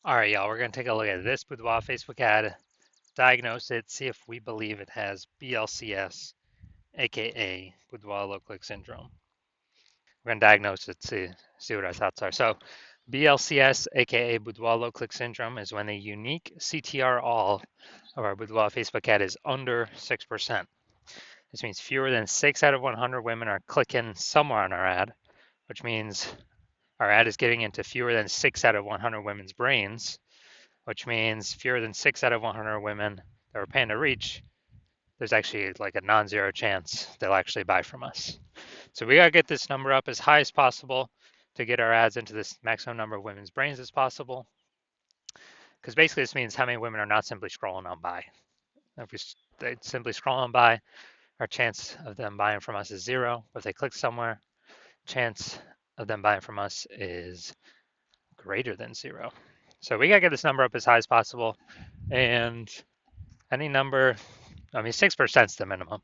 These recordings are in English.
All right, y'all, we're going to take a look at this Boudoir Facebook ad, diagnose it, see if we believe it has BLCS, aka Boudoir low click syndrome. We're going to diagnose it, see what our thoughts are. So, BLCS, aka Boudoir low click syndrome, is when the unique CTR all of our Boudoir Facebook ad is under 6%. This means fewer than 6 out of 100 women are clicking somewhere on our ad, which means our ad is getting into fewer than 6 out of 100 women's brains, which means fewer than 6 out of 100 women that we're paying to reach, there's actually like a non-zero chance they'll actually buy from us. So we gotta get this number up as high as possible to get our ads into this maximum number of women's brains as possible. Because basically this means how many women are not simply scrolling on by. If they simply scroll on by, our chance of them buying from us is zero. But if they click somewhere, chance of them buying from us is greater than zero. So we gotta get this number up as high as possible. And any number, I mean, 6% is the minimum.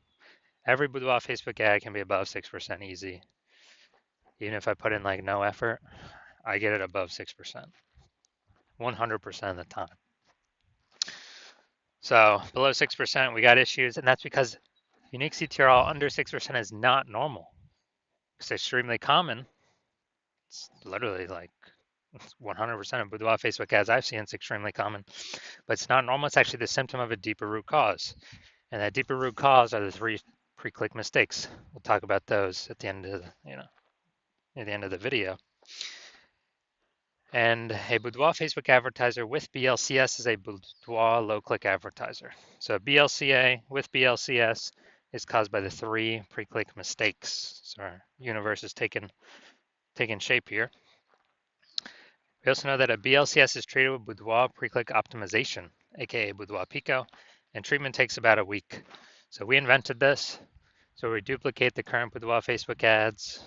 Every Boudoir Facebook ad can be above 6% easy. Even if I put in like no effort, I get it above 6%, 100% of the time. So below 6%, we got issues, and that's because unique CTRL under 6% is not normal. It's extremely common. It's literally like 100% of Boudoir Facebook ads I've seen, it's extremely common, but it's not normal. It's actually the symptom of a deeper root cause. And that deeper root cause are the 3 pre-click mistakes. We'll talk about those at the end of at the end of the video. And a Boudoir Facebook advertiser with BLCS is a Boudoir low-click advertiser. So BLCA with BLCS is caused by the 3 pre-click mistakes. So our universe is taking shape here. We also know that a BLCS is treated with Boudoir pre-click optimization, aka Boudoir Pico, and treatment takes about a week. So we invented this. So we duplicate the current Boudoir Facebook ads,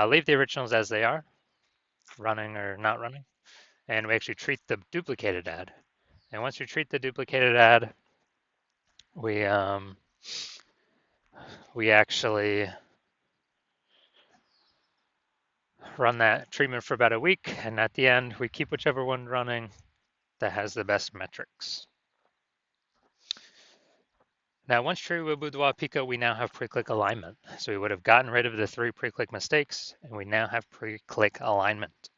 leave the originals as they are, running or not running, and we actually treat the duplicated ad. And once we treat the duplicated ad, we actually run that treatment for about a week, and at the end, we keep whichever one running that has the best metrics. Now, once treated with Boudoir Pico, we now have pre-click alignment. So we would have gotten rid of the 3 pre-click mistakes, and we now have pre-click alignment.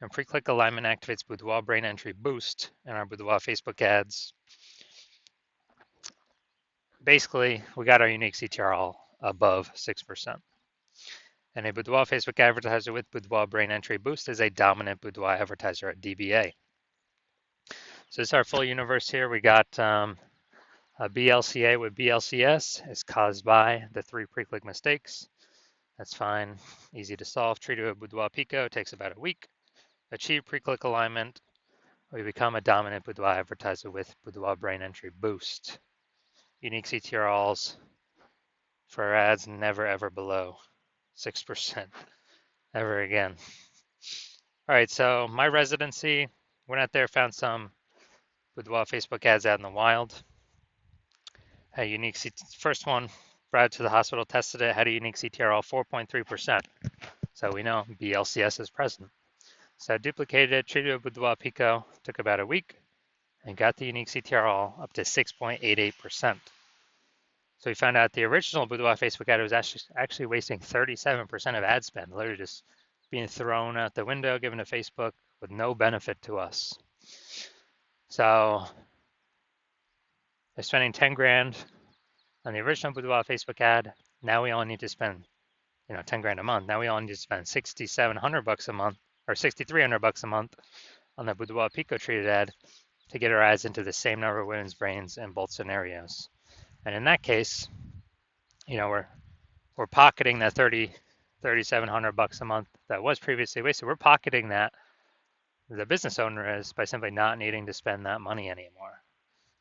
And pre-click alignment activates Boudoir brain entry boost in our Boudoir Facebook ads. Basically, we got our unique CTR all above 6%. And a Boudoir Facebook advertiser with Boudoir brain entry boost is a dominant Boudoir advertiser at DBA. So this is our full universe here. We got a BLCA with BLCS is caused by the 3 pre-click mistakes. That's fine, easy to solve. Treated with Boudoir Pico takes about a week. Achieve pre-click alignment. We become a dominant Boudoir advertiser with Boudoir brain entry boost. Unique CTRLs for our ads never ever below 6% ever again. All right, so my residency, went out there, found some Boudoir Facebook ads out in the wild. Had a unique first one, brought it to the hospital, tested it, had a unique CTRL 4.3%. So we know BLCS is present. So I duplicated it, treated it with Boudoir Pico, took about a week, and got the unique CTRL up to 6.88%. So we found out the original Boudoir Facebook ad was actually wasting 37% of ad spend, literally just being thrown out the window, given to Facebook with no benefit to us. So they're spending 10 grand on the original Boudoir Facebook ad. Now we only need to spend, 10 grand a month. Now we only need to spend $6,700 a month or $6,300 a month on the Boudoir Pico treated ad to get our ads into the same number of women's brains in both scenarios. And in that case, we're pocketing that $3,700 a month that was previously wasted. We're pocketing that. The business owner is by simply not needing to spend that money anymore.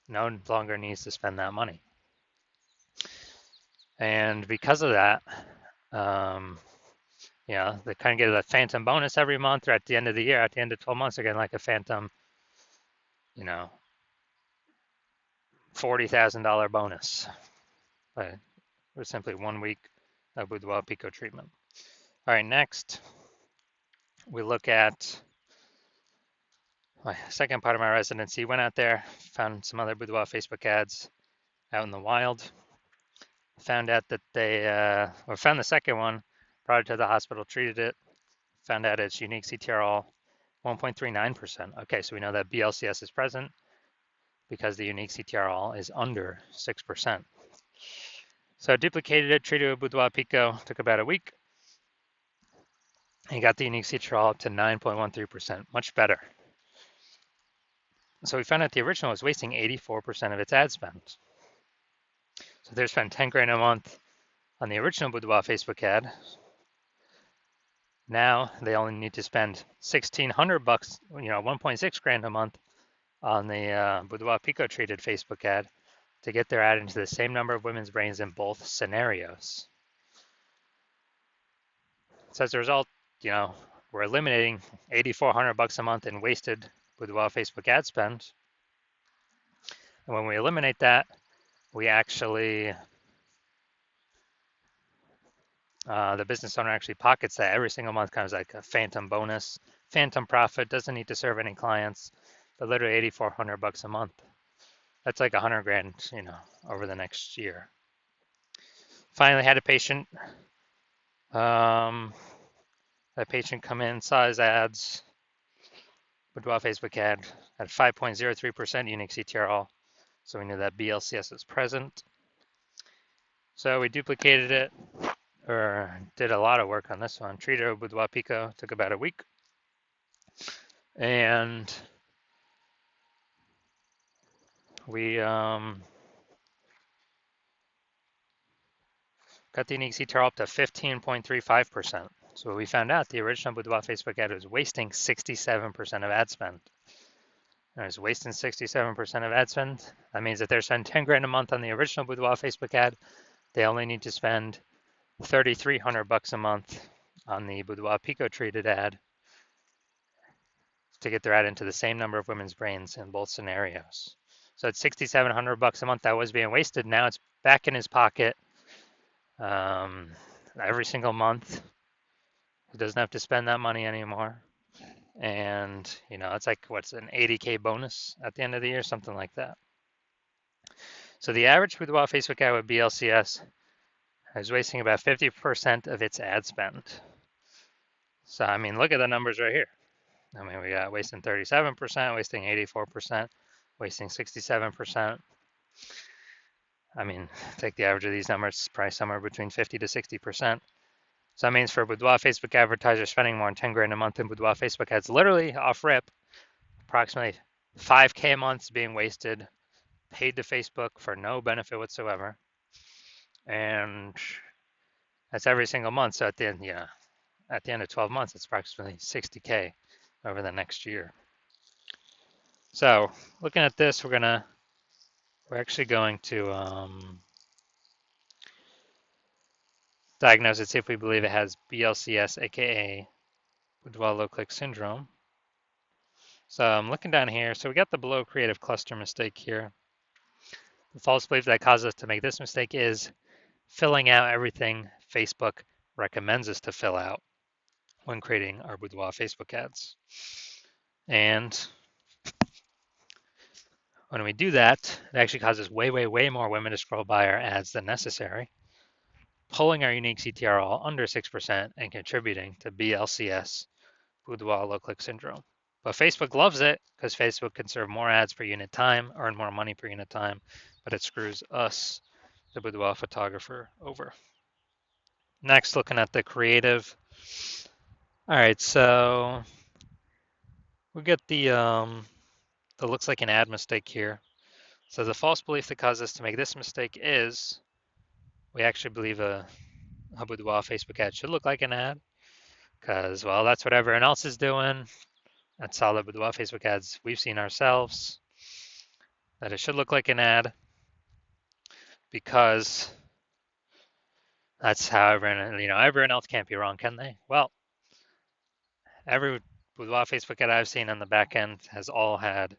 No longer needs to spend that money. And because of that, they kind of get a phantom bonus every month, or at the end of the year, at the end of 12 months, they're getting like a phantom, $40,000 bonus. But it was simply 1 week of Boudoir Pico treatment. All right, next we look at my second part of my residency, went out there, found some other Boudoir Facebook ads out in the wild. Found out that or found the second one, brought it to the hospital, treated it, found out its unique CTR all 1.39%. Okay, so we know that BLCS is present because the unique CTR all is under 6%. So I duplicated it, treated it with Boudoir Pico, took about a week, and got the unique CTR all up to 9.13%, much better. So we found out the original was wasting 84% of its ad spend. So they're spending 10 grand a month on the original Boudoir Facebook ad. Now they only need to spend $1,600, 1.6 grand a month on the Boudoir Pico treated Facebook ad to get their ad into the same number of women's brains in both scenarios. So as a result, we're eliminating $8,400 a month in wasted Boudoir Facebook ad spend. And when we eliminate that, we actually, the business owner actually pockets that every single month, kind of like a phantom bonus, phantom profit, doesn't need to serve any clients, but literally $8,400 a month. That's like 100 grand, over the next year. Finally had a patient, that patient come in, saw his ads, Boudoir Facebook ad at 5.03% unique CTR all. So we knew that BLCS is present. So we duplicated it, or did a lot of work on this one. Treated it with Boudoir Pico, took about a week. And we got the unique CTR up to 15.35%. So we found out the original Boudoir Facebook ad was wasting 67% of ad spend. And it was wasting 67% of ad spend. That means that they're spending 10 grand a month on the original Boudoir Facebook ad. They only need to spend $3,300 a month on the Boudoir Pico treated ad to get their ad into the same number of women's brains in both scenarios. So it's $6,700 a month that was being wasted. Now it's back in his pocket every single month. He doesn't have to spend that money anymore. And, it's like, what's an 80K bonus at the end of the year, something like that. So the average Boudoir Facebook ad with BLCS is wasting about 50% of its ad spend. So, look at the numbers right here. We got wasting 37%, wasting 84%, wasting 67%. Take the average of these numbers, probably somewhere between 50 to 60%. So that means for Boudoir Facebook advertisers spending more than 10 grand a month in Boudoir Facebook ads, literally off rip, approximately 5K a month is being wasted, paid to Facebook for no benefit whatsoever. And that's every single month. So at the end of 12 months, it's approximately 60K over the next year. So looking at this, we're actually going to diagnose it, see if we believe it has BLCS, aka Boudoir low click syndrome. So I'm looking down here. So we got the below creative cluster mistake here. The false belief that causes us to make this mistake is filling out everything Facebook recommends us to fill out when creating our Boudoir Facebook ads. And when we do that, it actually causes way, way, way more women to scroll by our ads than necessary, pulling our unique CTR all under 6% and contributing to BLCS, Boudoir low click syndrome. But Facebook loves it because Facebook can serve more ads per unit time, earn more money per unit time, but it screws us, the Boudoir photographer, over. Next, looking at the creative. All right, so we get the looks like an ad mistake here. So the false belief that caused us to make this mistake is we actually believe a Boudoir Facebook ad should look like an ad because, well, that's what everyone else is doing. That's all the Boudoir Facebook ads we've seen ourselves, that it should look like an ad because that's how everyone else can't be wrong, can they? Well, every Boudoir Facebook ad I've seen on the back end has all had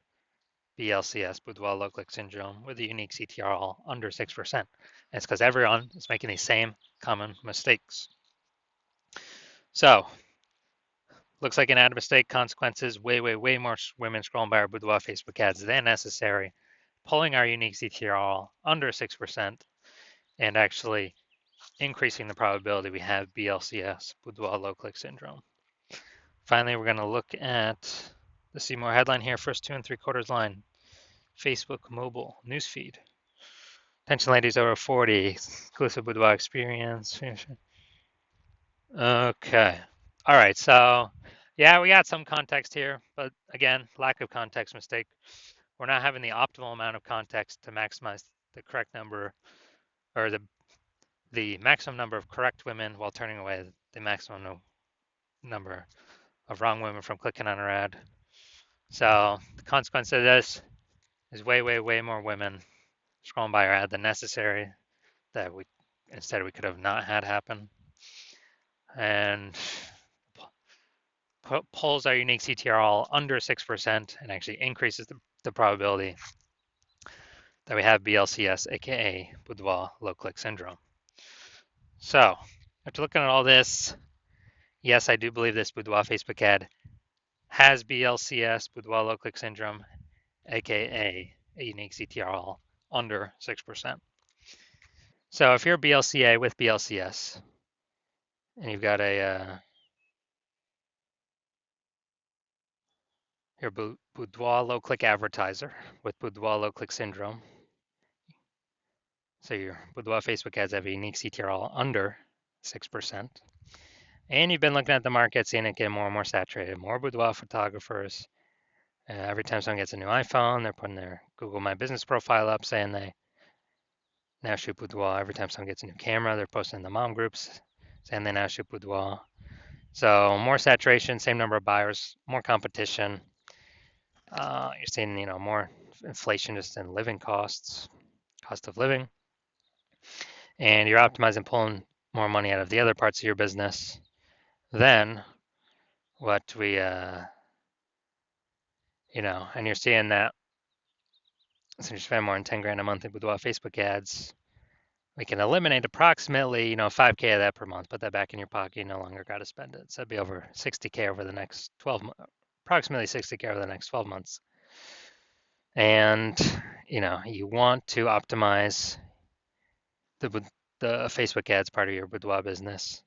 BLCS, Boudoir low click syndrome, with a unique CTR all under 6%. And it's because everyone is making these same common mistakes. So Looks like an ad mistake. Consequences: way more women scrolling by our Boudoir Facebook ads than necessary, pulling our unique CTR under 6%, and actually increasing the probability we have BLCS, Boudoir low click syndrome. Finally, we're going to look at the see more headline here. First 2 3/4 line, Facebook mobile newsfeed. Attention ladies over 40, exclusive Boudoir experience. Okay. All right. So, yeah, we got some context here, but again, lack of context mistake. We're not having the optimal amount of context to maximize the correct number or the maximum number of correct women while turning away the maximum number of wrong women from clicking on our ad. So the consequence of this is way more women scrolling by our ad than necessary that we could have not had happen, and pulls our unique CTR all under 6% and actually increases the probability that we have BLCS, aka Boudoir low click syndrome. So after looking at all this, yes, I do believe this Boudoir Facebook ad has BLCS, Boudoir low click syndrome, aka a unique CTR all under 6%. So if you're BLCA with BLCS and you've got your Boudoir low click advertiser with Boudoir low click syndrome, so your Boudoir Facebook ads have a unique CTR all under 6%, and you've been looking at the market, seeing it get more and more saturated, more Boudoir photographers. Every time someone gets a new iPhone, they're putting their Google My Business profile up saying they now shoot boudoir. Every time someone gets a new camera, they're posting in the mom groups saying they now shoot boudoir. So more saturation, same number of buyers, more competition. You're seeing, more inflation just in living costs, cost of living, and you're optimizing, pulling more money out of the other parts of your business than what we, and you're seeing that. So you spend more than 10 grand a month in boudoir Facebook ads. We can eliminate approximately, 5K of that per month, put that back in your pocket, you no longer got to spend it. So it'd be over 60K over the next 12 months, approximately 60K over the next 12 months. And, you want to optimize the Facebook ads part of your boudoir business,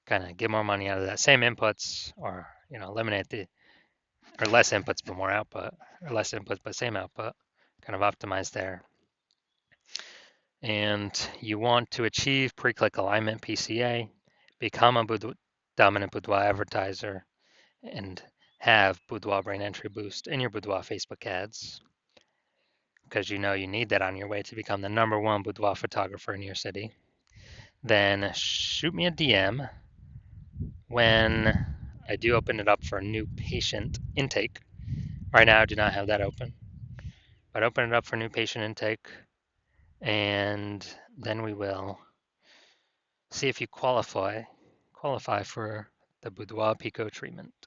kind of get more money out of that same inputs, or, eliminate or less inputs but more output, or less inputs but same output, kind of optimize there. And you want to achieve pre-click alignment, PCA, become a dominant boudoir advertiser, and have boudoir brain entry boost in your boudoir Facebook ads, because you need that on your way to become the #1 boudoir photographer in your city. Then shoot me a DM when I do open it up for a new patient intake. Right now I do not have that open, but open it up for new patient intake, and then we will see if you qualify for the Boudoir Pico treatment.